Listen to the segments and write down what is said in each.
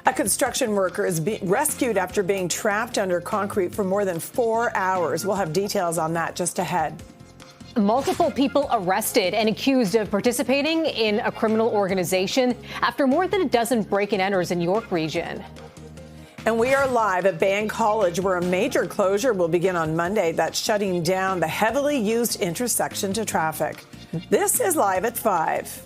A construction worker is being rescued after being trapped under concrete for more than 4 hours. We'll have details on that just ahead. Multiple people arrested and accused of participating in a criminal organization after more than a dozen break-and-enters in York region. And we are live at Bank College, where a major closure will begin on Monday that's shutting down the heavily used intersection to traffic. This is Live at 5.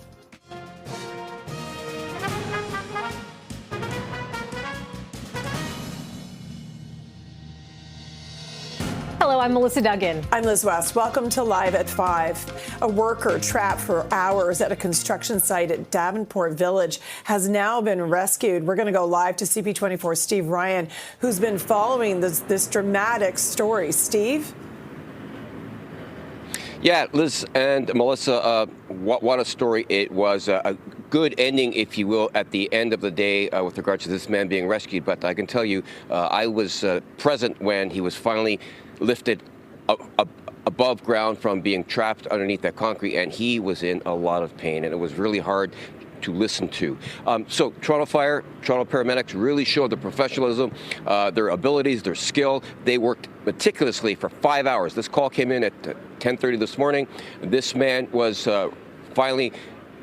Hello, I'm Melissa Duggan. I'm Liz West. Welcome to Live at 5. A worker trapped for hours at a construction site at Davenport Village has now been rescued. We're going to go live to CP24 Steve Ryan, who's been following this dramatic story. Steve? Yeah, Liz and Melissa, what a story. It was a good ending, if you will, at the end of the day with regards to this man being rescued. But I can tell you, I was present when he was finally lifted above ground from being trapped underneath that concrete, and he was in a lot of pain, and it was really hard to listen to. So Toronto Fire, Toronto paramedics really showed their professionalism, their abilities, their skill. They worked meticulously for 5 hours. This call came in at 10:30 this morning. This man was finally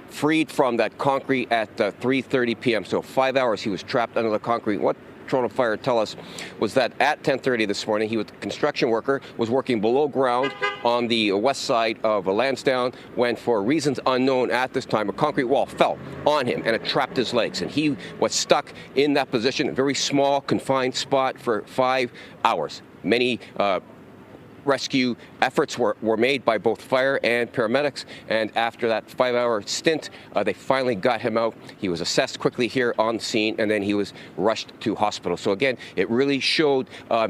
freed from that concrete at 3:30 p.m. So 5 hours he was trapped under the concrete. What Toronto Fire tell us was that at 10:30 this morning, he was a construction worker, was working below ground on the west side of Lansdowne, when for reasons unknown at this time, a concrete wall fell on him and it trapped his legs. And he was stuck in that position, a very small, confined spot for 5 hours. Many rescue efforts were made by both fire and paramedics, and after that 5-hour stint, they finally got him out. He was assessed quickly here on the scene, and then he was rushed to hospital. So again, it really showed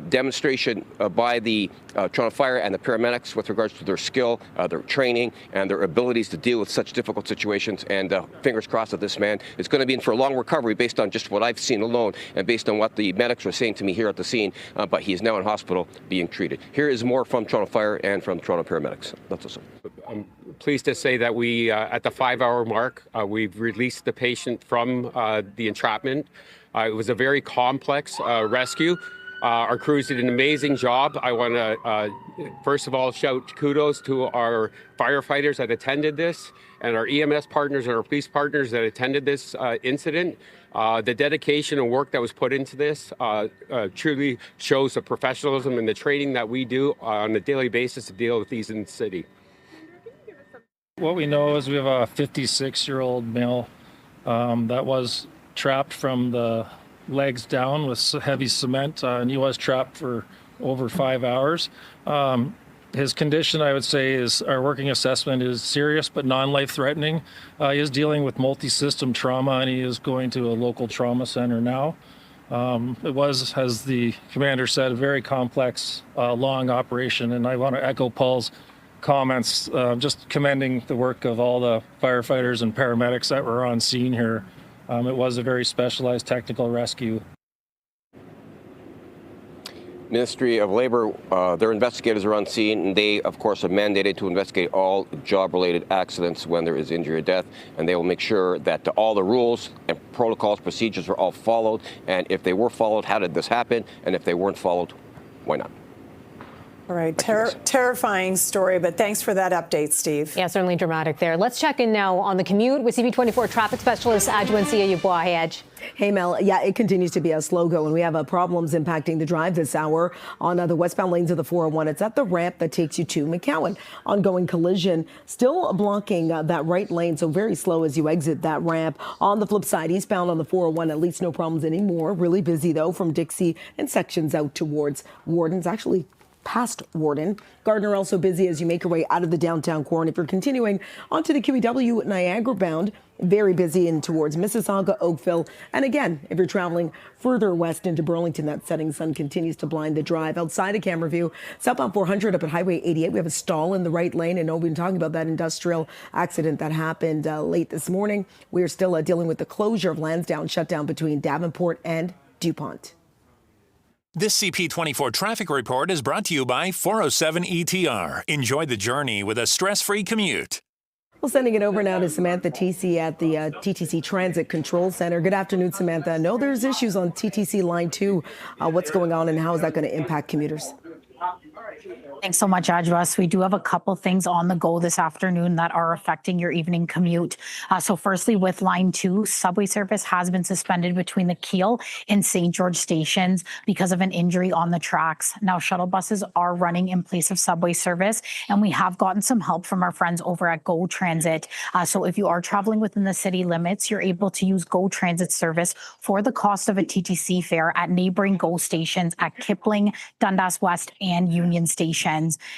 demonstration by the Toronto Fire and the paramedics with regards to their skill, their training, and their abilities to deal with such difficult situations. And fingers crossed that this man is going to be in for a long recovery based on just what I've seen alone and based on what the medics were saying to me here at the scene. But he is now in hospital being treated. Here is more from Toronto Fire and from Toronto paramedics. Let's listen. I'm pleased to say that we, at the 5-hour mark, we've released the patient from the entrapment. It was a very complex rescue. Our crews did an amazing job. I want to, first of all, shout kudos to our firefighters that attended this, and our EMS partners and our police partners that attended this incident. The dedication and work that was put into this truly shows the professionalism and the training that we do on a daily basis to deal with these in the city. What we know is we have a 56-year-old male that was trapped from the legs down with heavy cement, and he was trapped for over 5 hours. His condition, I would say, is our working assessment is serious but non-life-threatening. He is dealing with multi-system trauma, and he is going to a local trauma center now. It was, as the commander said, a very complex, long operation, and I want to echo Paul's comments, just commending the work of all the firefighters and paramedics that were on scene here. It was a very specialized technical rescue. Ministry of Labor, their investigators are on scene, and they, of course, are mandated to investigate all job-related accidents when there is injury or death, and they will make sure that all the rules and protocols, procedures are all followed, and if they were followed, how did this happen, and if they weren't followed, why not? All right, terrifying story, but thanks for that update, Steve. Yeah, certainly dramatic there. Let's check in now on the commute with CP24 traffic specialist Adjwan Siayubwa. Hey, Edge. Hey, Mel. Yeah, it continues to be a slow go, and we have problems impacting the drive this hour on the westbound lanes of the 401. It's at the ramp that takes you to McCowan. Ongoing collision still blocking that right lane, so very slow as you exit that ramp. On the flip side, eastbound on the 401, at least no problems anymore. Really busy, though, from Dixie and sections out towards Warden's. Actually, past Warden. Gardner also busy as you make your way out of the downtown core. And if you're continuing onto the QEW Niagara bound, very busy in towards Mississauga, Oakville. And again, if you're traveling further west into Burlington, that setting sun continues to blind the drive. Outside of camera view, southbound 400 up at Highway 88, we have a stall in the right lane. And we've been talking about that industrial accident that happened late this morning. We are still dealing with the closure of Lansdowne shutdown between Davenport and DuPont. This CP24 traffic report is brought to you by 407 ETR. Enjoy the journey with a stress-free commute. Well, sending it over now to Samantha TC at the TTC Transit Control Center. Good afternoon, Samantha. I know there's issues on TTC Line 2. What's going on and how is that going to impact commuters? Thanks so much, Ajwas. We do have a couple things on the go this afternoon that are affecting your evening commute. So firstly, with Line 2, subway service has been suspended between the Keele and St. George stations because of an injury on the tracks. Now, shuttle buses are running in place of subway service, and we have gotten some help from our friends over at Go Transit. So if you are traveling within the city limits, you're able to use Go Transit service for the cost of a TTC fare at neighboring Go stations at Kipling, Dundas West, and Union Station.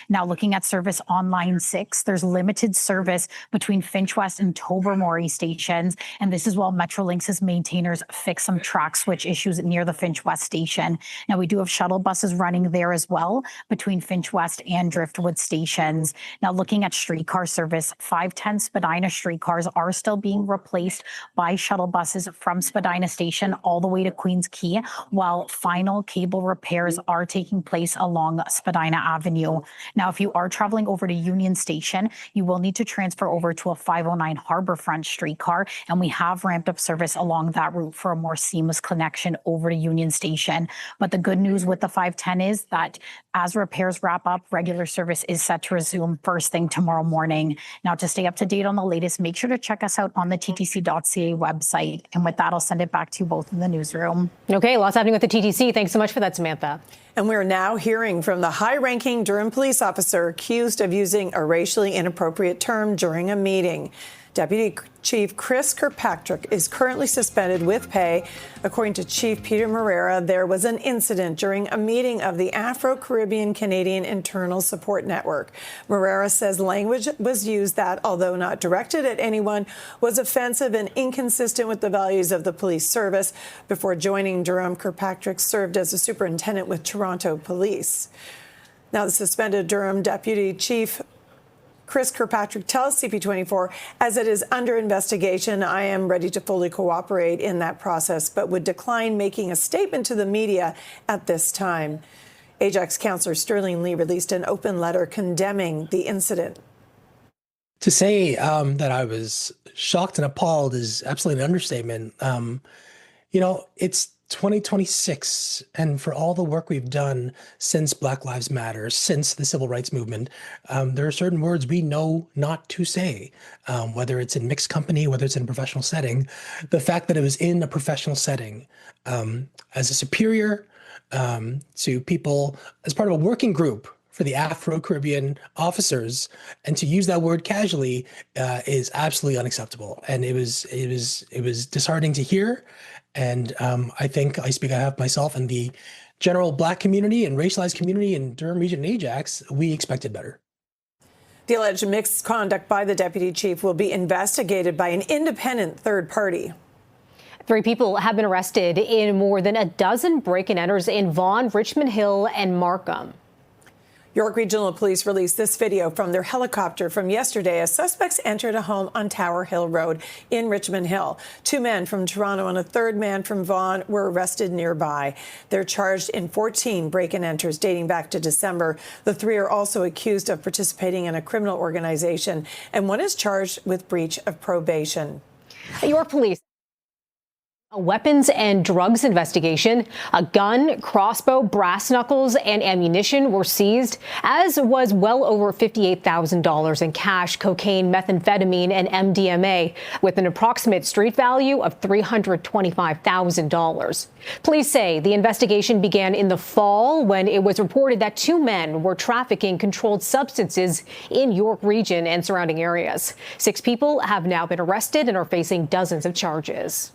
Now, looking at service on Line 6, there's limited service between Finch West and Tobermory stations, and this is while Metrolinx's maintainers fix some track switch issues near the Finch West station. Now, we do have shuttle buses running there as well between Finch West and Driftwood stations. Now, looking at streetcar service, 510 Spadina streetcars are still being replaced by shuttle buses from Spadina Station all the way to Queens Quay, while final cable repairs are taking place along Spadina Avenue. Now, if you are traveling over to Union Station, you will need to transfer over to a 509 Harbourfront streetcar, and we have ramped up service along that route for a more seamless connection over to Union Station. But the good news with the 510 is that as repairs wrap up, regular service is set to resume first thing tomorrow morning. Now, to stay up to date on the latest, make sure to check us out on the ttc.ca website. And with that, I'll send it back to you both in the newsroom. Okay, lots happening with the TTC. Thanks so much for that, Samantha. And we're now hearing from the high-ranking Durham police officer accused of using a racially inappropriate term during a meeting. Deputy Chief Chris Kirkpatrick is currently suspended with pay. According to Chief Peter Morera, there was an incident during a meeting of the Afro-Caribbean Canadian Internal Support Network. Morera says language was used that, although not directed at anyone, was offensive and inconsistent with the values of the police service. Before joining Durham, Kirkpatrick served as a superintendent with Toronto Police. Now, the suspended Durham Deputy Chief Chris Kirkpatrick tells CP24, as it is under investigation, I am ready to fully cooperate in that process, but would decline making a statement to the media at this time. Ajax councillor Sterling Lee released an open letter condemning the incident. To say that I was shocked and appalled is absolutely an understatement. It's 2026, and for all the work we've done since Black Lives Matter, since the civil rights movement, there are certain words we know not to say, whether it's in mixed company, whether it's in a professional setting. The fact that it was in a professional setting as a superior to people, as part of a working group for the Afro-Caribbean officers, and to use that word casually is absolutely unacceptable. And it was disheartening to hear. And I think I speak on behalf of myself and the general Black community and racialized community in Durham Region and Ajax. We expected better. The alleged misconduct by the deputy chief will be investigated by an independent third party. 3 people have been arrested in more than a dozen break-and-enters in Vaughan, Richmond Hill, and Markham. York Regional Police released this video from their helicopter from yesterday as suspects entered a home on Tower Hill Road in Richmond Hill. 2 men from Toronto and a 3rd man from Vaughan were arrested nearby. They're charged in 14 break-and-enters dating back to December. The 3 are also accused of participating in a criminal organization, and 1 is charged with breach of probation. York Police. A weapons and drugs investigation. A gun, crossbow, brass knuckles, and ammunition were seized, as was well over $58,000 in cash, cocaine, methamphetamine, and MDMA, with an approximate street value of $325,000. Police say the investigation began in the fall when it was reported that 2 men were trafficking controlled substances in York Region and surrounding areas. 6 people have now been arrested and are facing dozens of charges.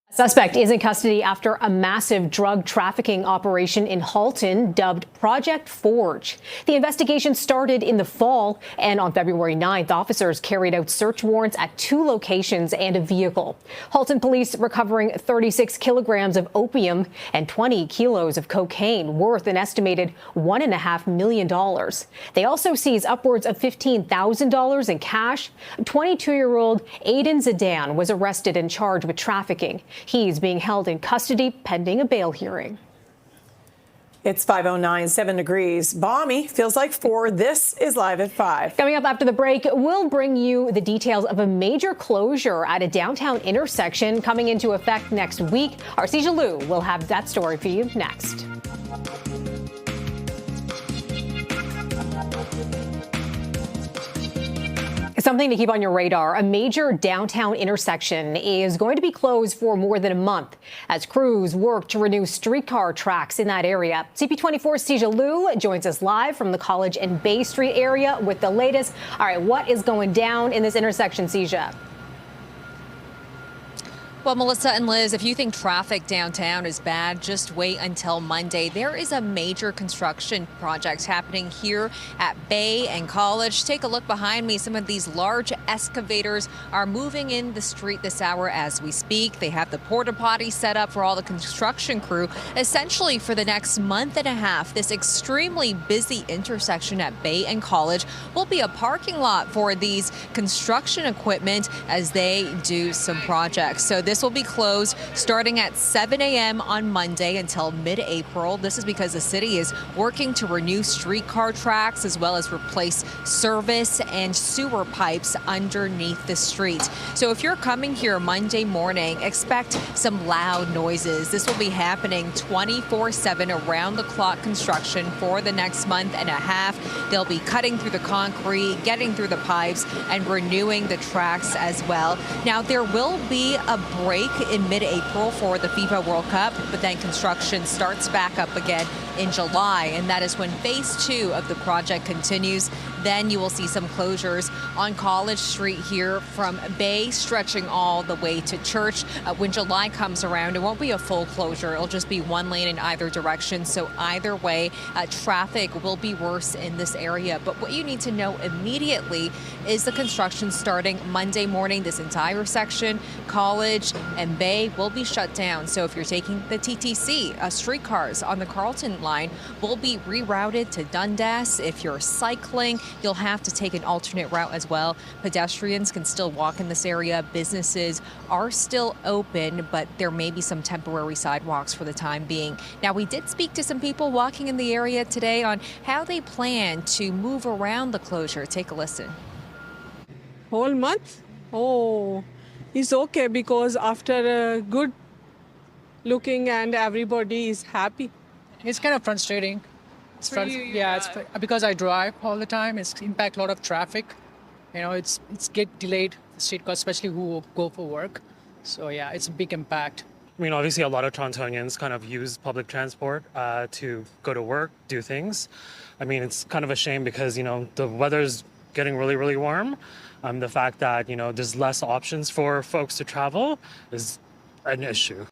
A suspect is in custody after a massive drug trafficking operation in Halton dubbed Project Forge. The investigation started in the fall, and on February 9th, officers carried out search warrants at 2 locations and a vehicle. Halton police recovering 36 kilograms of opium and 20 kilos of cocaine worth an estimated $1.5 million. They also seized upwards of $15,000 in cash. 22-year-old Aiden Zidane was arrested and charged with trafficking. He's being held in custody pending a bail hearing. It's 5:09, 7 degrees. Balmy, feels like 4. This is Live at 5. Coming up after the break, we'll bring you the details of a major closure at a downtown intersection coming into effect next week. Our Cija Lou will have that story for you next. Something to keep on your radar. A major downtown intersection is going to be closed for more than a month as crews work to renew streetcar tracks in that area. CP24's Cija Lou joins us live from the College and Bay Street area with the latest. All right, what is going down in this intersection, Cija? Well, Melissa and Liz, if you think traffic downtown is bad, just wait until Monday. There is a major construction project happening here at Bay and College. Take a look behind me. Some of these large excavators are moving in the street this hour as we speak. They have the porta potty set up for all the construction crew. Essentially, for the next month and a half, this extremely busy intersection at Bay and College will be a parking lot for these construction equipment as they do some projects. So this will be closed starting at 7 a.m. on Monday until mid-April. This is because the city is working to renew streetcar tracks as well as replace service and sewer pipes underneath the street. So if you're coming here Monday morning, expect some loud noises. This will be happening 24/7 around the clock construction for the next month and a half. They'll be cutting through the concrete, getting through the pipes, and renewing the tracks as well. Now, there will be a break in mid-April for the FIFA World Cup, but then construction starts back up again in July, and that is when phase 2 of the project continues. Then you will see some closures on College Street here from Bay stretching all the way to Church. When July comes around, it won't be a full closure. It'll just be one lane in either direction. So either way, traffic will be worse in this area. But what you need to know immediately is the construction starting Monday morning. This entire section, College and Bay, will be shut down. So if you're taking the TTC, streetcars on the Carlton line will be rerouted to Dundas. If you're cycling, you'll have to take an alternate route as well. Pedestrians can still walk in this area. Businesses are still open, but there may be some temporary sidewalks for the time being. Now, we did speak to some people walking in the area today on how they plan to move around the closure. Take a listen. Whole month? Oh, it's okay because after a good looking and everybody is happy. It's kind of frustrating. It's because I drive all the time. It's impact a lot of traffic. You know, it's get delayed streetcars, especially who go for work. So yeah, it's a big impact. I mean, obviously, a lot of Torontonians kind of use public transport to go to work, do things. I mean, it's kind of a shame because, you know, the weather's getting really, really warm. The fact that, you know, there's less options for folks to travel is an issue.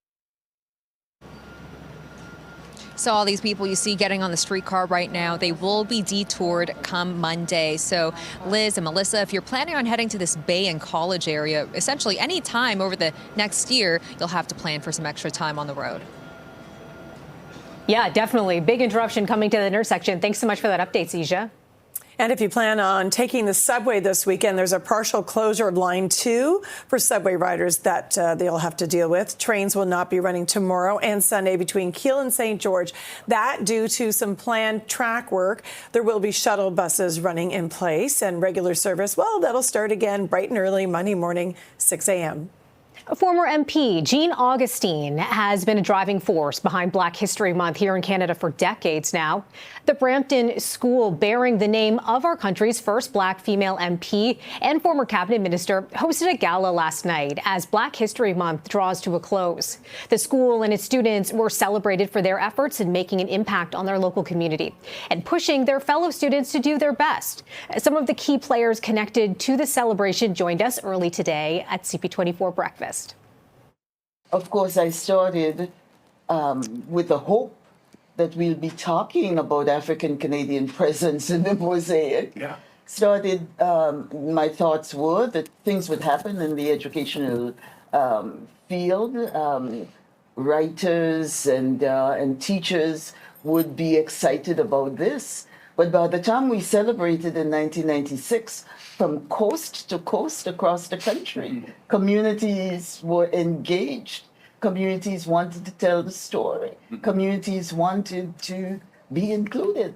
So all these people you see getting on the streetcar right now, they will be detoured come Monday. So Liz and Melissa, if you're planning on heading to this Bay and College area, essentially any time over the next year, you'll have to plan for some extra time on the road. Yeah, definitely. Big interruption coming to the intersection. Thanks so much for that update, Cija. And if you plan on taking the subway this weekend, there's a partial closure of Line 2 for subway riders that they'll have to deal with. Trains will not be running tomorrow and Sunday between Keele and St. George. That due to some planned track work. There will be shuttle buses running in place and regular service. Well, that'll start again bright and early Monday morning, 6 a.m. Former MP Jean Augustine has been a driving force behind Black History Month here in Canada for decades now. The Brampton School, bearing the name of our country's first Black female MP and former cabinet minister, hosted a gala last night as Black History Month draws to a close. The school and its students were celebrated for their efforts in making an impact on their local community and pushing their fellow students to do their best. Some of the key players connected to the celebration joined us early today at CP24 Breakfast. Of course, I started with the hope that we'll be talking about African-Canadian presence in the mosaic. Yeah. Started, my thoughts were that things would happen in the educational field. Writers and teachers would be excited about this. But by the time we celebrated in 1996, from coast to coast across the country, communities were engaged Communities wanted to tell the story. Communities wanted to be included.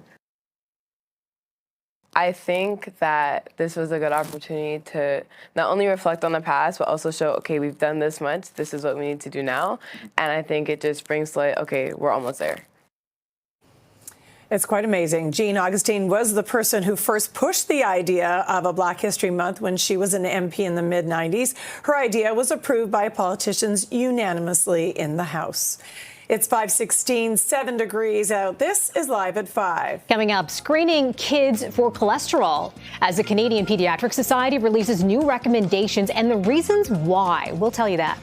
I think that this was a good opportunity to not only reflect on the past, but also show, okay, we've done this much, this is what we need to do now. And I think it just brings to light, okay, we're almost there. It's quite amazing. Jean Augustine was the person who first pushed the idea of a Black History Month when she was an MP in the mid-90s. Her idea was approved by politicians unanimously in the House. It's 5:16, 7 degrees out. This is Live at 5. Coming up, screening kids for cholesterol as the Canadian Pediatric Society releases new recommendations and the reasons why. We'll tell you that.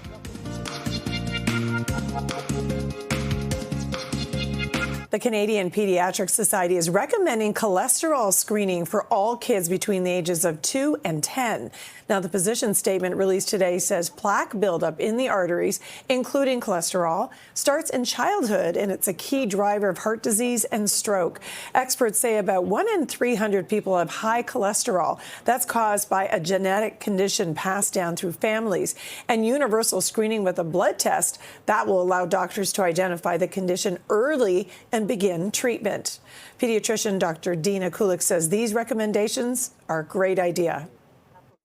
The Canadian Pediatric Society is recommending cholesterol screening for all kids between the ages of 2 and 10. Now, the position statement released today says plaque buildup in the arteries, including cholesterol, starts in childhood, and it's a key driver of heart disease and stroke. Experts say about 1 in 300 people have high cholesterol. That's caused by a genetic condition passed down through families. And universal screening with a blood test, that will allow doctors to identify the condition early and begin treatment. Pediatrician Dr. Dina Kulik says these recommendations are a great idea.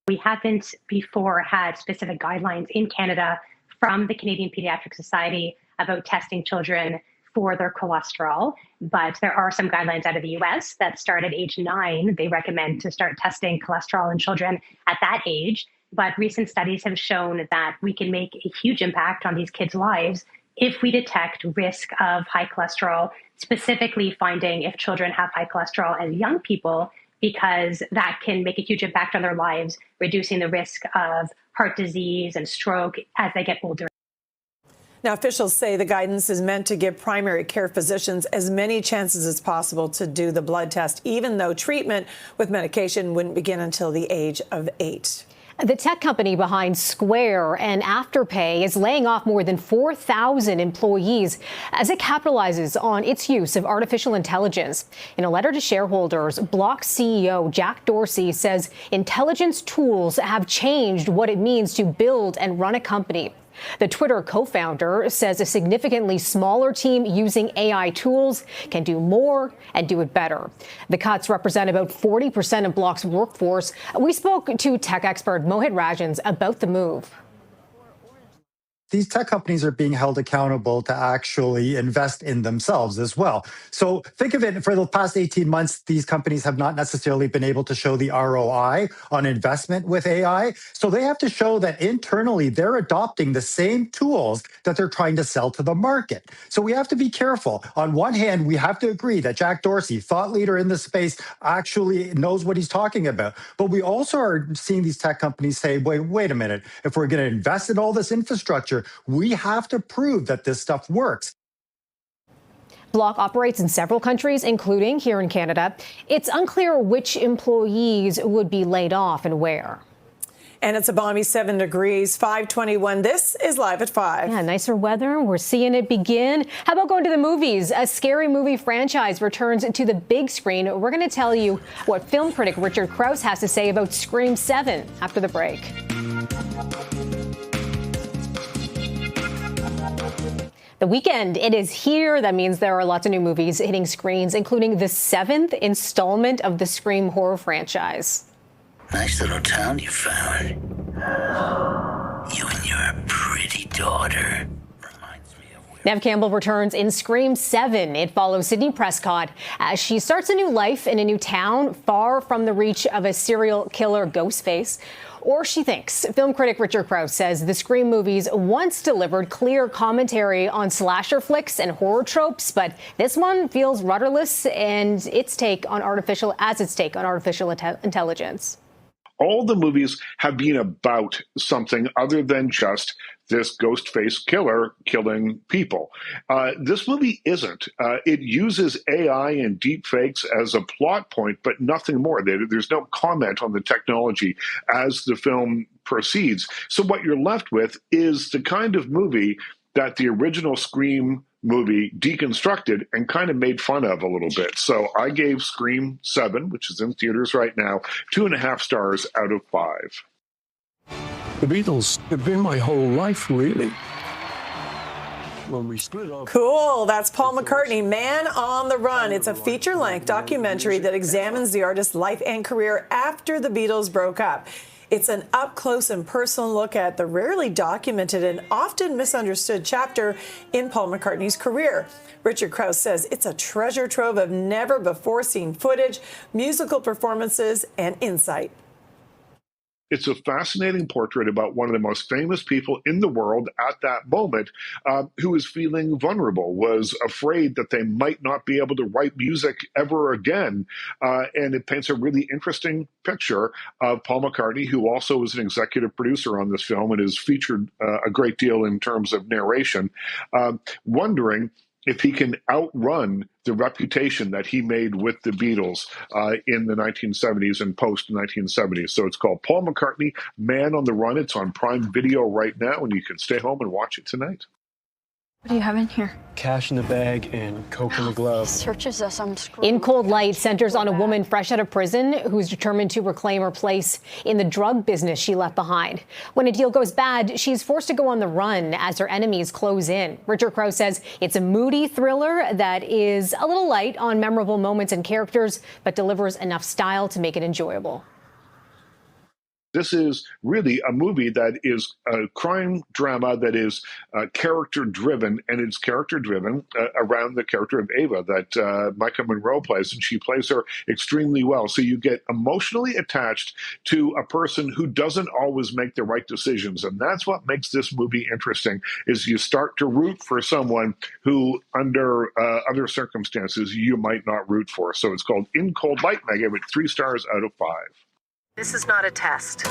We haven't before had specific guidelines in Canada from the Canadian Pediatric Society about testing children for their cholesterol, but there are some guidelines out of the US that start at age 9. They recommend to start testing cholesterol in children at that age, but recent studies have shown that we can make a huge impact on these kids' lives if we detect risk of high cholesterol, specifically finding if children have high cholesterol as young people, because that can make a huge impact on their lives, reducing the risk of heart disease and stroke as they get older. Now, officials say the guidance is meant to give primary care physicians as many chances as possible to do the blood test, even though treatment with medication wouldn't begin until the age of 8. The tech company behind Square and Afterpay is laying off more than 4,000 employees as it capitalizes on its use of artificial intelligence. In a letter to shareholders, Block CEO Jack Dorsey says intelligence tools have changed what it means to build and run a company. The Twitter co-founder says a significantly smaller team using AI tools can do more and do it better. The cuts represent about 40% of Block's workforce. We spoke to tech expert Mohit Rajans about the move. These tech companies are being held accountable to actually invest in themselves as well. So think of it, for the past 18 months, these companies have not necessarily been able to show the ROI on investment with AI. So they have to show that internally they're adopting the same tools that they're trying to sell to the market. So we have to be careful. On one hand, we have to agree that Jack Dorsey, thought leader in the space, actually knows what he's talking about. But we also are seeing these tech companies say, wait a minute, if we're going to invest in all this infrastructure, we have to prove that this stuff works. Block operates in several countries, including here in Canada. It's unclear which employees would be laid off and where. And it's a balmy 7 degrees, 5:21. This is Live at 5. Yeah, nicer weather. We're seeing it begin. How about going to the movies? A scary movie franchise returns to the big screen. We're going to tell you what film critic Richard Krause has to say about Scream 7 after the break. The weekend, it is here. That means there are lots of new movies hitting screens, including the 7th installment of the Scream horror franchise. Nice little town you found. You and your pretty daughter. Neve Campbell returns in Scream 7. It follows Sydney Prescott as she starts a new life in a new town far from the reach of a serial killer Ghostface. Or she thinks. Film critic Richard Krause says the Scream movies once delivered clear commentary on slasher flicks and horror tropes, but this one feels rudderless and its take on artificial intelligence. All the movies have been about something other than just this ghost face killer killing people. This movie isn't. It uses AI and deep fakes as a plot point, but nothing more. There's no comment on the technology as the film proceeds. So what you're left with is the kind of movie that the original Scream movie deconstructed and kind of made fun of a little bit. So I gave Scream 7, which is in theaters right now, 2.5 stars out of 5. The Beatles have been my whole life, really. when we split up. Cool. That's Paul McCartney, Man on the Run. It's a feature-length documentary that examines the artist's life and career after the Beatles broke up. It's an up-close and personal look at the rarely documented and often misunderstood chapter in Paul McCartney's career. Richard Krause says it's a treasure trove of never-before-seen footage, musical performances, and insight. It's a fascinating portrait about one of the most famous people in the world at that moment, who was feeling vulnerable, was afraid that they might not be able to write music ever again. And it paints a really interesting picture of Paul McCartney, who also is an executive producer on this film and is featured a great deal in terms of narration, wondering if he can outrun the reputation that he made with the Beatles in the 1970s and post-1970s. So it's called Paul McCartney, Man on the Run. It's on Prime Video right now, and you can stay home and watch it tonight. What do you have in here? Cash in the bag and coke in the glove. Searches us. I'm screwed. In Cold Light centers on a woman fresh out of prison who's determined to reclaim her place in the drug business she left behind. When a deal goes bad, she's forced to go on the run as her enemies close in. Richard Krause says it's a moody thriller that is a little light on memorable moments and characters, but delivers enough style to make it enjoyable. This is really a movie that is a crime drama that is character-driven, and it's character-driven around the character of Ava that Micah Monroe plays, and she plays her extremely well. So you get emotionally attached to a person who doesn't always make the right decisions, and that's what makes this movie interesting, is you start to root for someone who, under other circumstances, you might not root for. So it's called In Cold Light, and I gave it 3 stars out of 5. This is not a test.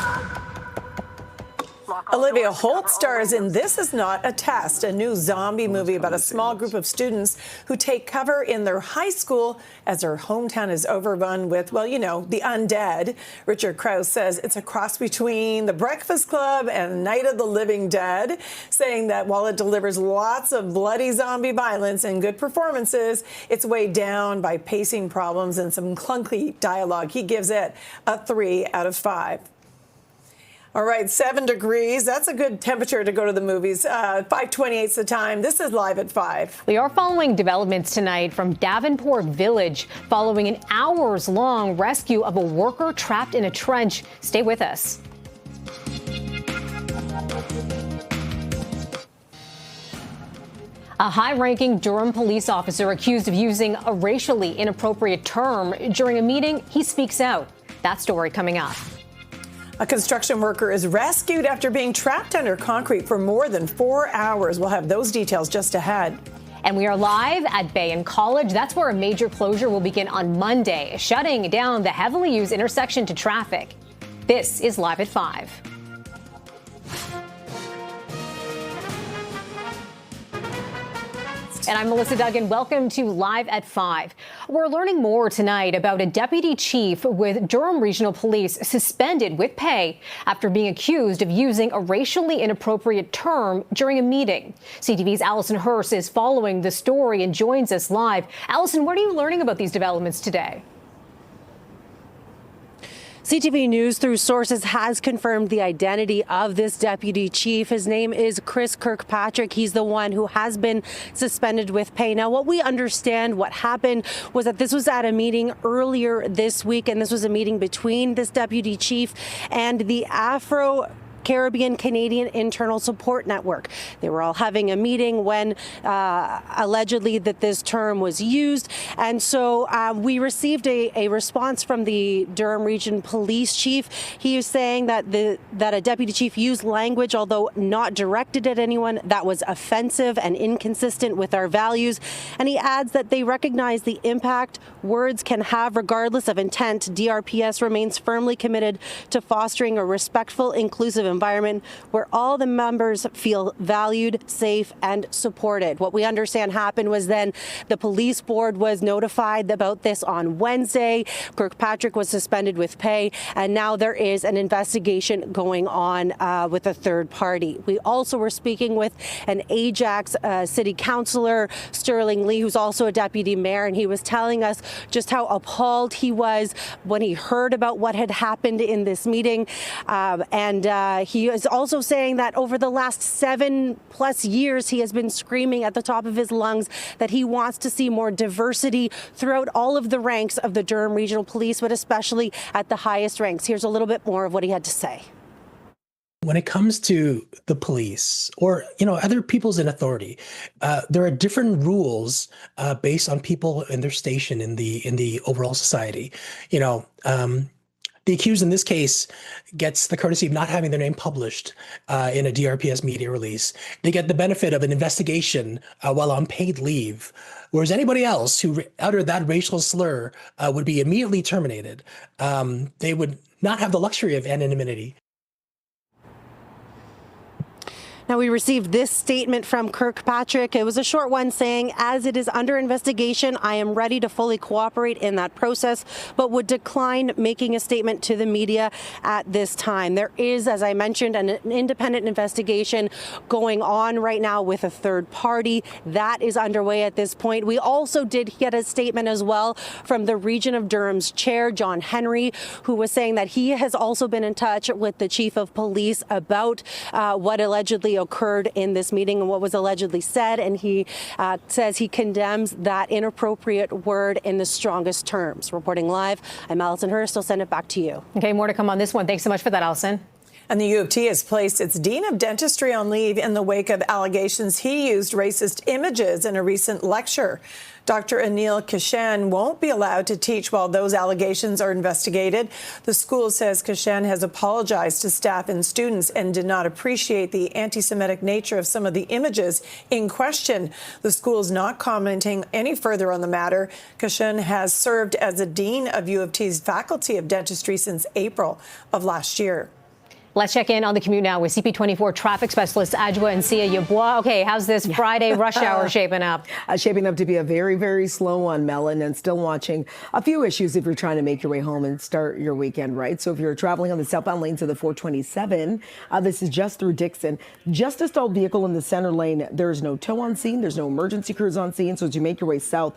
Olivia Holt stars in This Is Not a Test, a new zombie movie about a small group of students who take cover in their high school as their hometown is overrun with, well, you know, the undead. Richard Krause says it's a cross between The Breakfast Club and Night of the Living Dead, saying that while it delivers lots of bloody zombie violence and good performances, it's weighed down by pacing problems and some clunky dialogue. He gives it a 3 out of 5. All right, 7 degrees. That's a good temperature to go to the movies. 5:28's the time. This is Live at 5. We are following developments tonight from Davenport Village following an hours-long rescue of a worker trapped in a trench. Stay with us. A high-ranking Durham police officer accused of using a racially inappropriate term during a meeting. He speaks out. That story coming up. A construction worker is rescued after being trapped under concrete for more than 4 hours. We'll have those details just ahead. And we are live at Bay and College. That's where a major closure will begin on Monday, shutting down the heavily used intersection to traffic. This is Live at 5. And I'm Melissa Duggan. Welcome to Live at 5. We're learning more tonight about a deputy chief with Durham Regional Police suspended with pay after being accused of using a racially inappropriate term during a meeting. CTV's Allison Hurst is following the story and joins us live. Allison, what are you learning about these developments today? CTV News, through sources, has confirmed the identity of this deputy chief. His name is Chris Kirkpatrick. He's the one who has been suspended with pay. Now, what we understand, what happened was that this was at a meeting earlier this week, and this was a meeting between this deputy chief and the Afro-Caribbean Canadian Internal Support Network. They were all having a meeting when allegedly that this term was used. And so we received a response from the Durham Region Police Chief. He was saying that that a deputy chief used language, although not directed at anyone, that was offensive and inconsistent with our values. And he adds that they recognize the impact words can have regardless of intent. DRPS remains firmly committed to fostering a respectful, inclusive environment where all the members feel valued, safe, and supported. What we understand happened was then the police board was notified about this on Wednesday. Kirkpatrick was suspended with pay, and now there is an investigation going on with a third party. We also were speaking with an Ajax city councillor, Sterling Lee, who's also a deputy mayor, and he was telling us just how appalled he was when he heard about what had happened in this meeting. And He is also saying that over the last 7+ years, he has been screaming at the top of his lungs that he wants to see more diversity throughout all of the ranks of the Durham Regional Police, but especially at the highest ranks. Here's a little bit more of what he had to say. When it comes to the police or, other people's in authority, there are different rules based on people in their station in the overall society. The accused in this case gets the courtesy of not having their name published in a DRPS media release. They get the benefit of an investigation while on paid leave, whereas anybody else who uttered that racial slur would be immediately terminated. They would not have the luxury of anonymity. Now, we received this statement from Kirkpatrick. It was a short one saying, as it is under investigation, I am ready to fully cooperate in that process, but would decline making a statement to the media at this time. There is, as I mentioned, an independent investigation going on right now with a third party. That is underway at this point. We also did get a statement as well from the Region of Durham's chair, John Henry, who was saying that he has also been in touch with the chief of police about what allegedly occurred in this meeting and what was allegedly said, and he says he condemns that inappropriate word in the strongest terms. Reporting live, I'm Allison Hurst. I'll send it back to you. Okay, more to come on this one. Thanks so much for that, Allison. And the U of T has placed its dean of dentistry on leave in the wake of allegations he used racist images in a recent lecture. Dr. Anil Kishan won't be allowed to teach while those allegations are investigated. The school says Kishan has apologized to staff and students and did not appreciate the anti-Semitic nature of some of the images in question. The school is not commenting any further on the matter. Kishan has served as a dean of U of T's Faculty of Dentistry since April of last year. Let's check in on the commute now with CP24 traffic specialist Adjoa and Sia Yeboah. Okay, how's this Friday rush hour shaping up? Shaping up to be a very, very slow one, Melon, and still watching a few issues if you're trying to make your way home and start your weekend right. So if you're traveling on the southbound lanes of the 427, this is just through Dixon. Just a stalled vehicle in the center lane. There's no tow on scene. There's no emergency crews on scene. So as you make your way south,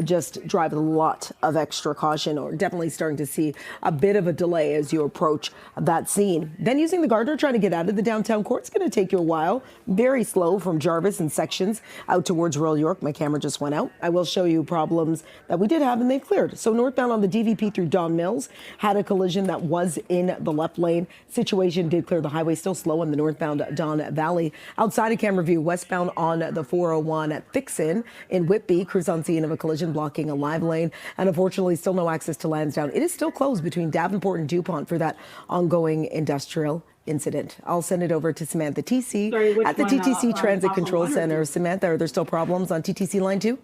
just drive with a lot of extra caution, or definitely starting to see a bit of a delay as you approach that scene. Then using the guardrail trying to get out of the downtown core, it's going to take you a while. Very slow from Jarvis and sections out towards Royal York. My camera just went out. I will show you problems that we did have and they've cleared. So northbound on the DVP through Don Mills had a collision that was in the left lane. Situation did clear the highway, still slow in the northbound Don Valley. Outside of camera view, westbound on the 401 at Fixin in Whitby, crews on scene of a collision blocking a live lane. And unfortunately, still no access to Lansdowne. It is still closed between Davenport and DuPont for that ongoing industrial incident. I'll send it over to Samantha TC at the TTC Transit Control Center. Samantha, are there still problems on TTC line 2?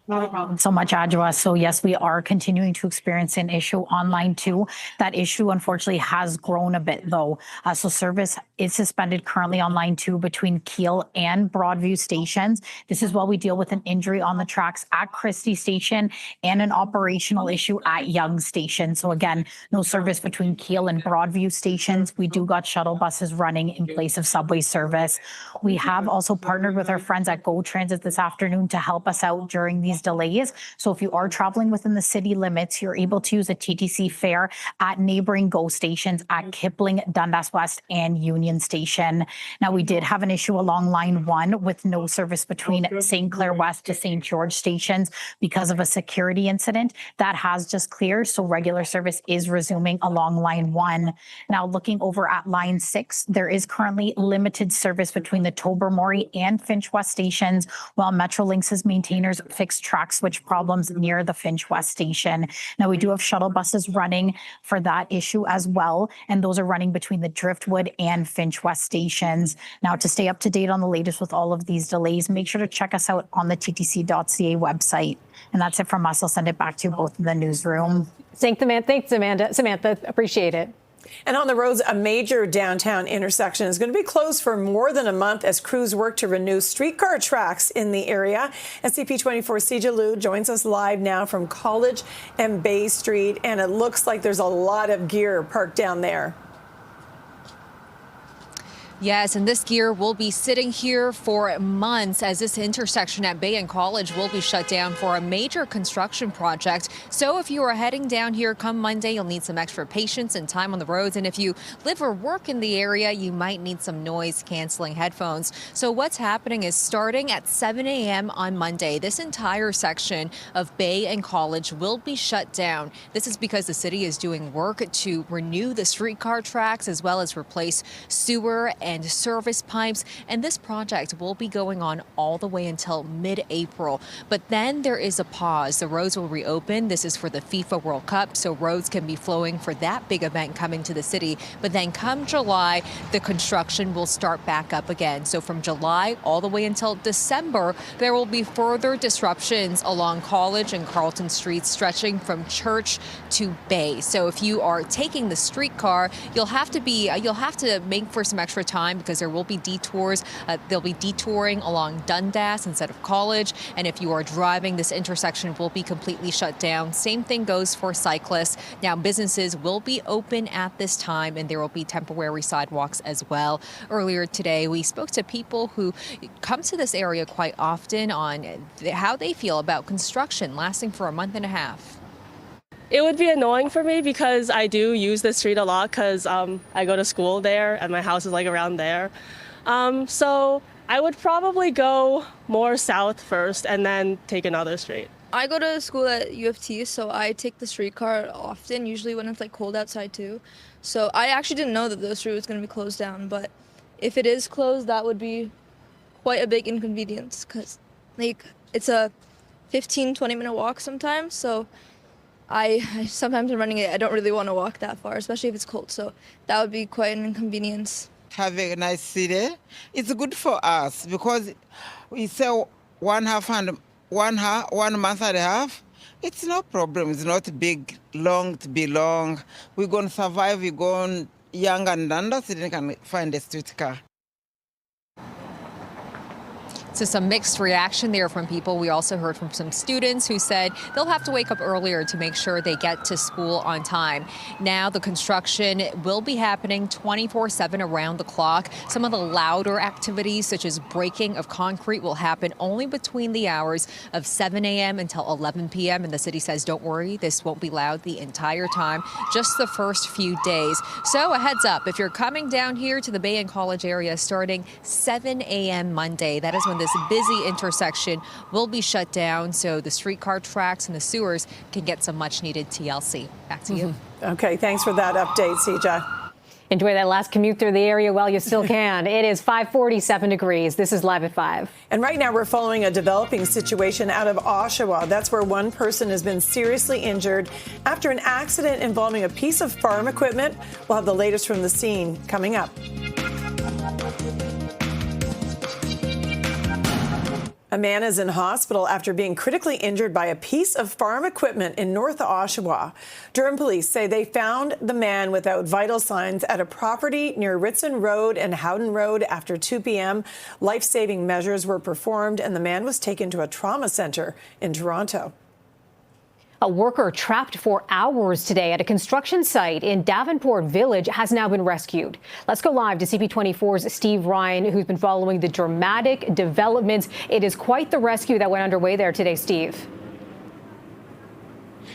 Not a problem so much, Adjoa. So yes, we are continuing to experience an issue on line 2. That issue, unfortunately, has grown a bit, though. So service is suspended currently on line 2 between Keele and Broadview stations. This is while we deal with an injury on the tracks at Christie Station and an operational issue at Young Station. So again, no service between Keele and Broadview stations. We do got shuttle buses running in place of subway service. We have also partnered with our friends at Go Transit this afternoon to help us out during these delays. So if you are traveling within the city limits, you're able to use a TTC fare at neighboring GO stations at Kipling, Dundas West, and Union Station. Now, we did have an issue along line 1 with no service between St. Clair West to St. George stations because of a security incident. That has just cleared, so regular service is resuming along line 1. Now, looking over at line 6, there is currently limited service between the Tobermory and Finch West stations, while Metrolinx's maintainers fix track switch problems near the Finch West station. Now, we do have shuttle buses running for that issue as well, and those are running between the Driftwood and Finch West stations. Now, to stay up to date on the latest with all of these delays, make sure to check us out on the ttc.ca website. And that's it from us. I'll send it back to both in the newsroom. Thanks, Samantha. Appreciate it. And on the roads, a major downtown intersection is going to be closed for more than a month as crews work to renew streetcar tracks in the area. And CP24 Sija Liu joins us live now from College and Bay Street. And it looks like there's a lot of gear parked down there. Yes, and this gear will be sitting here for months as this intersection at Bay and College will be shut down for a major construction project. So if you are heading down here come Monday, you'll need some extra patience and time on the roads. And if you live or work in the area, you might need some noise canceling headphones. So what's happening is starting at 7 a.m. on Monday, this entire section of Bay and College will be shut down. This is because the city is doing work to renew the streetcar tracks as well as replace sewer and service pipes, and this project will be going on all the way until mid-April. But then there is a pause. The roads will reopen. This is for the FIFA World Cup, so roads can be flowing for that big event coming to the city. But then come July, the construction will start back up again. So from July all the way until December, there will be further disruptions along College and Carlton Streets, stretching from Church to Bay. So if you are taking the streetcar, you'll have to make for some extra time because there will be detours. They'll be detouring along Dundas instead of College. And if you are driving, this intersection will be completely shut down. Same thing goes for cyclists. Now, businesses will be open at this time, and there will be temporary sidewalks as well. Earlier today, we spoke to people who come to this area quite often on how they feel about construction lasting for a month and a half. It would be annoying for me because I do use the street a lot because I go to school there and my house is like around there. So I would probably go more south first and then take another street. I go to school at U of T, so I take the streetcar often, usually when it's like cold outside too. So I actually didn't know that the street was going to be closed down, but if it is closed, that would be quite a big inconvenience because like it's a 15-20 minute walk sometimes. So I sometimes I'm running it. I don't really want to walk that far, especially if it's cold. So that would be quite an inconvenience. Having a nice city, it's good for us because we sell 1 month and a half. It's no problem. It's not big, long to be long. We're going to survive. We're going young and under, so they can find a streetcar. So some mixed reaction there from people. We also heard from some students who said they'll have to wake up earlier to make sure they get to school on time. Now the construction will be happening 24/7 around the clock. Some of the louder activities, such as breaking of concrete, will happen only between the hours of 7 a.m. until 11 p.m. And the city says, don't worry, this won't be loud the entire time, just the first few days. So a heads up, if you're coming down here to the Bay and College area starting 7 a.m. Monday, that is when this busy intersection will be shut down so the streetcar tracks and the sewers can get some much needed TLC. Back to you. Okay, thanks for that update, CJ. Enjoy that last commute through the area while you still can. It is 547 degrees. This is Live at 5. And right now we're following a developing situation out of Oshawa. That's where one person has been seriously injured after an accident involving a piece of farm equipment. We'll have the latest from the scene coming up. A man is in hospital after being critically injured by a piece of farm equipment in North Oshawa. Durham police say they found the man without vital signs at a property near Ritson Road and Howden Road after 2 p.m. Life-saving measures were performed and the man was taken to a trauma center in Toronto. A worker trapped for hours today at a construction site in Davenport Village has now been rescued. Let's go live to CP24's Steve Ryan, who's been following the dramatic developments. It is quite the rescue that went underway there today, Steve.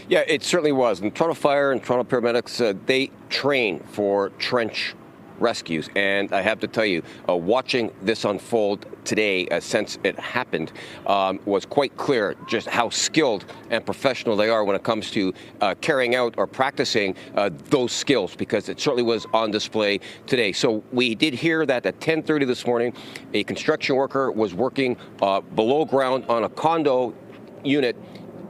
Yeah, it certainly was. And Toronto Fire and Toronto paramedics, they train for trench rescues. And I have to tell you, watching this unfold today, since it happened, was quite clear just how skilled and professional they are when it comes to carrying out or practicing those skills, because it certainly was on display today. So we did hear that at 10:30 this morning, a construction worker was working below ground on a condo unit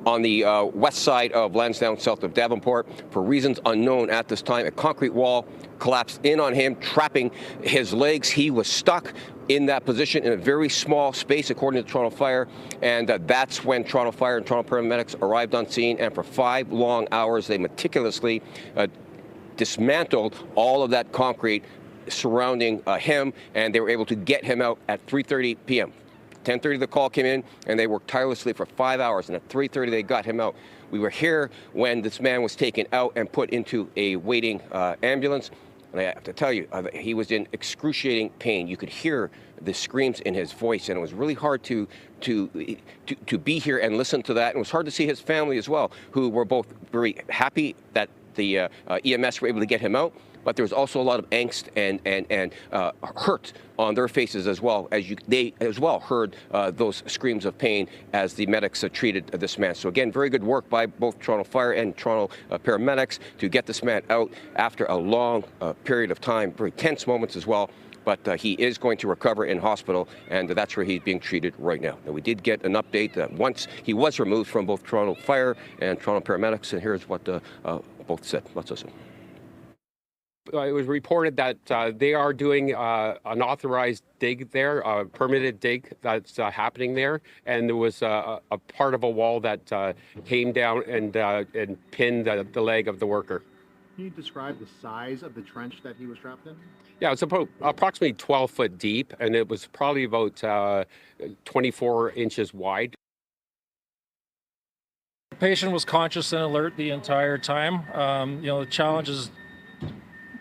on the west side of Lansdowne, south of Davenport. For reasons unknown at this time, a concrete wall collapsed in on him, trapping his legs. He was stuck in that position in a very small space, according to Toronto Fire. And that's when Toronto Fire and Toronto paramedics arrived on scene. And for 5 long hours, they meticulously dismantled all of that concrete surrounding him. And they were able to get him out at 3:30 p.m. 10:30 the call came in, and they worked tirelessly for 5 hours, and at 3:30 they got him out. We were here when this man was taken out and put into a waiting ambulance. And I have to tell you, he was in excruciating pain. You could hear the screams in his voice, and it was really hard to be here and listen to that. And it was hard to see his family as well, who were both very happy that the EMS were able to get him out. But there was also a lot of angst and hurt on their faces as well, as they as well heard those screams of pain as the medics treated this man. So again, very good work by both Toronto Fire and Toronto paramedics to get this man out after a long period of time, very tense moments as well. But he is going to recover in hospital, and that's where he's being treated right now. Now, we did get an update that once he was removed from both Toronto Fire and Toronto paramedics, and here's what both said. Let's listen. It was reported that they are doing an authorized dig there, a permitted dig that's happening there, and there was a part of a wall that came down and pinned the leg of the worker. Can you describe the size of the trench that he was trapped in? Yeah, it's about approximately 12 foot deep, and it was probably about 24 inches wide. The patient was conscious and alert the entire time. The challenge is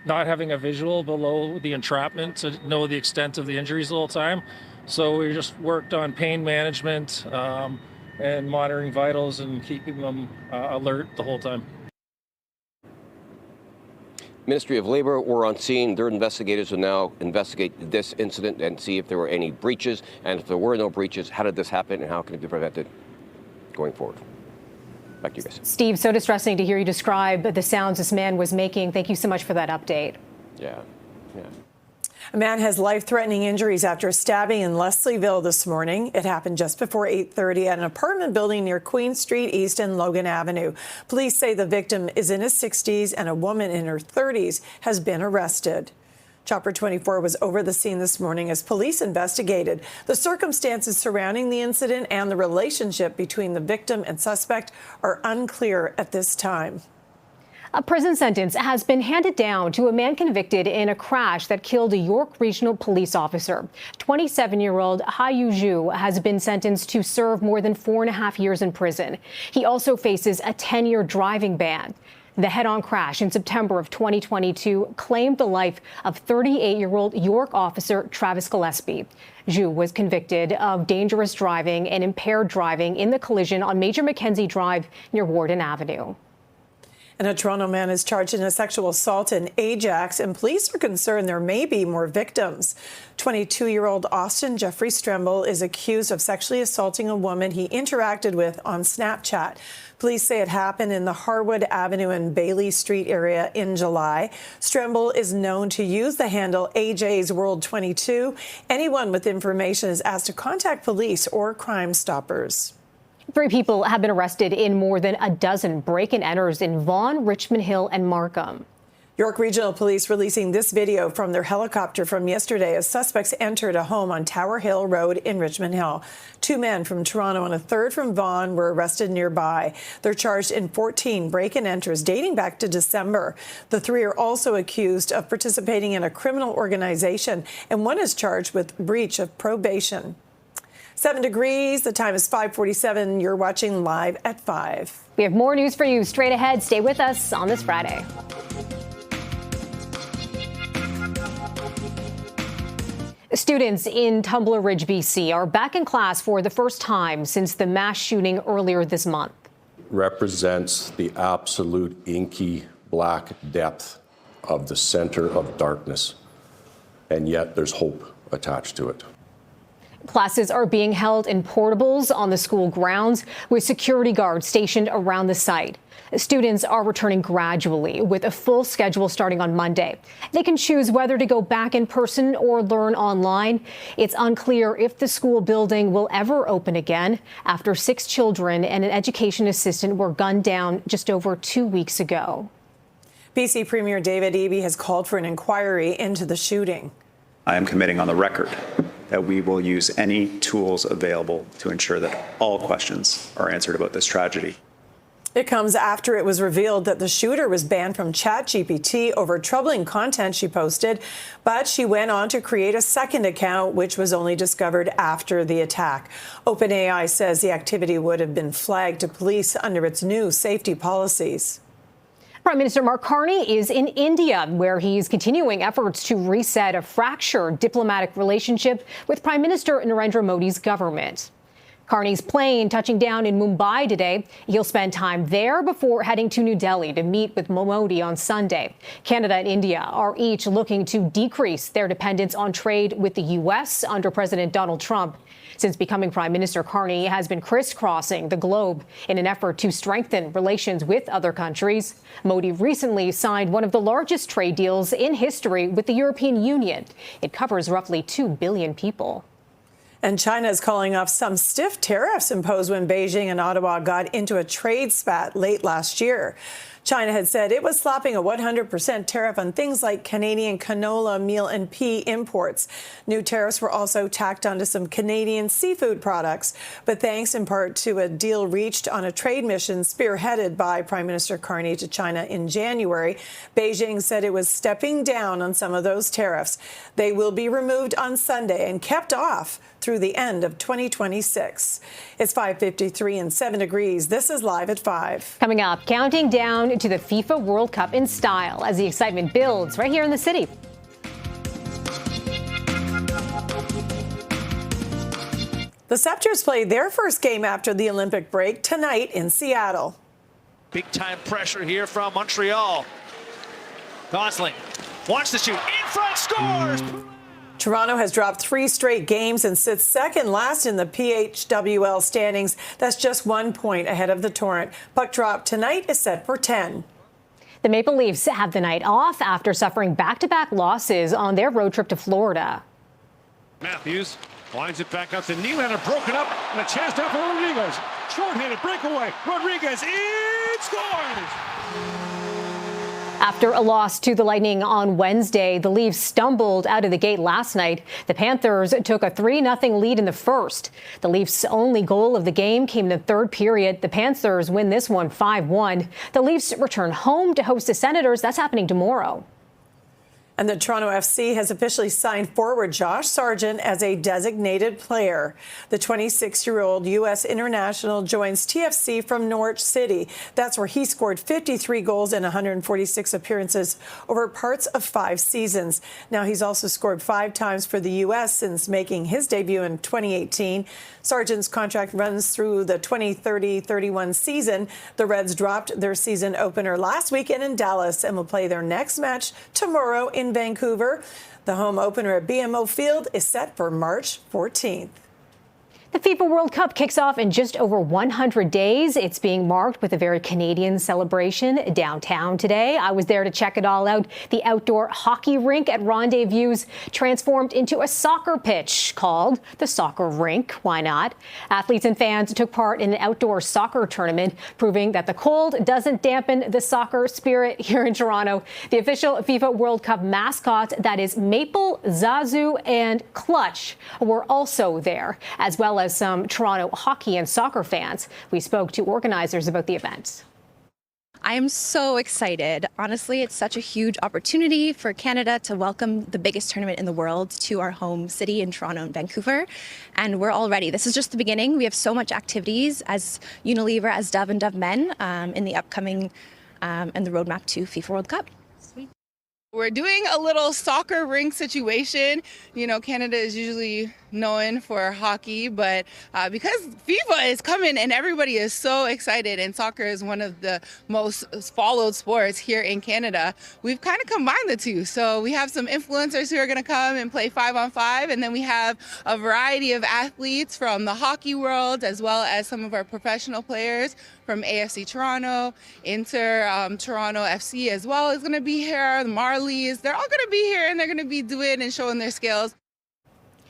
not having a visual below the entrapment to know the extent of the injuries the whole time. So we just worked on pain management and monitoring vitals and keeping them alert the whole time. Ministry of Labor were on scene. Their investigators will now investigate this incident and see if there were any breaches. And if there were no breaches, how did this happen and how can it be prevented going forward? Back to you guys. Steve, so distressing to hear you describe the sounds this man was making. Thank you so much for that update. Yeah. A man has life-threatening injuries after a stabbing in Lesleyville this morning. It happened just before 8:30 at an apartment building near Queen Street East and Logan Avenue. Police say the victim is in his 60s and a woman in her 30s has been arrested. Chopper 24 was over the scene this morning as police investigated. The circumstances surrounding the incident and the relationship between the victim and suspect are unclear at this time. A prison sentence has been handed down to a man convicted in a crash that killed a York Regional Police officer. 27-year-old Hayu Zhu has been sentenced to serve more than 4.5 years in prison. He also faces a 10-year driving ban. The head-on crash in September of 2022 claimed the life of 38-year-old York officer Travis Gillespie. Zhu was convicted of dangerous driving and impaired driving in the collision on Major Mackenzie Drive near Warden Avenue. And a Toronto man is charged in a sexual assault in Ajax, and police are concerned there may be more victims. 22-year-old Austin Jeffrey Stremble is accused of sexually assaulting a woman he interacted with on Snapchat. Police say it happened in the Harwood Avenue and Bailey Street area in July. Stremble is known to use the handle AJ's World 22. Anyone with information is asked to contact police or Crime Stoppers. 3 people have been arrested in more than a dozen break-and-enters in Vaughan, Richmond Hill, and Markham. York Regional Police releasing this video from their helicopter from yesterday as suspects entered a home on Tower Hill Road in Richmond Hill. 2 men from Toronto and a third from Vaughan were arrested nearby. They're charged in 14 break-and-enters dating back to December. The 3 are also accused of participating in a criminal organization, and one is charged with breach of probation. 7 degrees. The time is 5:47. You're watching Live at 5. We have more news for you straight ahead. Stay with us on this Friday. Students in Tumbler Ridge, BC are back in class for the first time since the mass shooting earlier this month. Represents the absolute inky black depth of the center of darkness, and yet there's hope attached to it. Classes are being held in portables on the school grounds with security guards stationed around the site. Students are returning gradually with a full schedule starting on Monday. They can choose whether to go back in person or learn online. It's unclear if the school building will ever open again after 6 children and an education assistant were gunned down just over 2 weeks ago. BC Premier David Eby has called for an inquiry into the shooting. I am committing on the record that we will use any tools available to ensure that all questions are answered about this tragedy. It comes after it was revealed that the shooter was banned from ChatGPT over troubling content she posted, but she went on to create a second account, which was only discovered after the attack. OpenAI says the activity would have been flagged to police under its new safety policies. Prime Minister Mark Carney is in India, where he's continuing efforts to reset a fractured diplomatic relationship with Prime Minister Narendra Modi's government. Carney's plane touching down in Mumbai today. He'll spend time there before heading to New Delhi to meet with Modi on Sunday. Canada and India are each looking to decrease their dependence on trade with the U.S. under President Donald Trump. Since becoming Prime Minister, Carney has been crisscrossing the globe in an effort to strengthen relations with other countries. Modi recently signed one of the largest trade deals in history with the European Union. It covers roughly 2 billion people. And China is calling off some stiff tariffs imposed when Beijing and Ottawa got into a trade spat late last year. China had said it was slapping a 100% tariff on things like Canadian canola, meal and pea imports. New tariffs were also tacked onto some Canadian seafood products, but thanks in part to a deal reached on a trade mission spearheaded by Prime Minister Carney to China in January, Beijing said it was stepping down on some of those tariffs. They will be removed on Sunday and kept off through the end of 2026. It's 5:53 and 7 degrees. This is Live at 5. Coming up, counting down to the FIFA World Cup in style as the excitement builds right here in the city. The Scepters played their first game after the Olympic break tonight in Seattle. Big time pressure here from Montreal. Gosling wants to shoot. In front, scores! Toronto has dropped 3 straight games and sits second last in the PHWL standings. That's just 1 point ahead of the Torrent. Puck drop tonight is set for 10. The Maple Leafs have the night off after suffering back-to-back losses on their road trip to Florida. Matthews winds it back up to Nylander, broken up, and a chance down for Rodriguez. Short-handed breakaway. Rodriguez scores! After a loss to the Lightning on Wednesday, the Leafs stumbled out of the gate last night. The Panthers took a 3-0 lead in the first. The Leafs' only goal of the game came in the third period. The Panthers win this one 5-1. The Leafs return home to host the Senators. That's happening tomorrow. And the Toronto FC has officially signed forward Josh Sargent as a designated player. The 26-year-old U.S. international joins TFC from Norwich City. That's where he scored 53 goals in 146 appearances over parts of 5 seasons. Now he's also scored 5 times for the U.S. since making his debut in 2018. Sargent's contract runs through the 2030-31 season. The Reds dropped their season opener last weekend in Dallas and will play their next match tomorrow in Vancouver. The home opener at BMO Field is set for March 14th. The FIFA World Cup kicks off in just over 100 days. It's being marked with a very Canadian celebration downtown today. I was there to check it all out. The outdoor hockey rink at Rendezvous transformed into a soccer pitch called the Soccer Rink. Why not? Athletes and fans took part in an outdoor soccer tournament, proving that the cold doesn't dampen the soccer spirit here in Toronto. The official FIFA World Cup mascots, that is Maple, Zazu, and Clutch, were also there, as well as some Toronto hockey and soccer fans. We spoke to organizers about the event. I am so excited. Honestly, it's such a huge opportunity for Canada to welcome the biggest tournament in the world to our home city in Toronto and Vancouver. And we're all ready. This is just the beginning. We have so much activities as Unilever, as Dove and Dove Men in the upcoming and the roadmap to FIFA World Cup. We're doing a little soccer rink situation. You know, Canada is usually known for hockey, but because FIFA is coming and everybody is so excited and soccer is one of the most followed sports here in Canada, we've kind of combined the two. So we have some influencers who are going to come and play 5-on-5, and then we have a variety of athletes from the hockey world as well as some of our professional players from AFC Toronto, Inter Toronto FC as well is going to be here, the Marlies. They're all going to be here and they're going to be doing and showing their skills.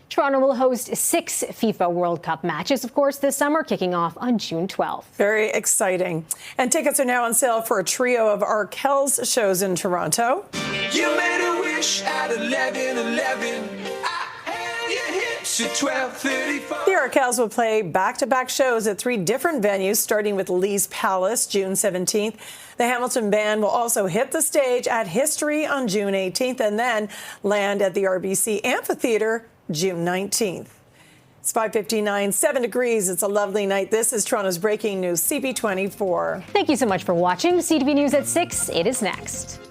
Toronto will host 6 FIFA World Cup matches, of course, this summer, kicking off on June 12th. Very exciting. And tickets are now on sale for a trio of Arkells shows in Toronto. You made a wish at 11:11. The Arkells will play back-to-back shows at 3 different venues, starting with Lee's Palace, June 17th. The Hamilton Band will also hit the stage at History on June 18th and then land at the RBC Amphitheatre June 19th. It's 5:59, 7 degrees. It's a lovely night. This is Toronto's breaking news, CP24. Thank you so much for watching. CTV News at 6. It is next.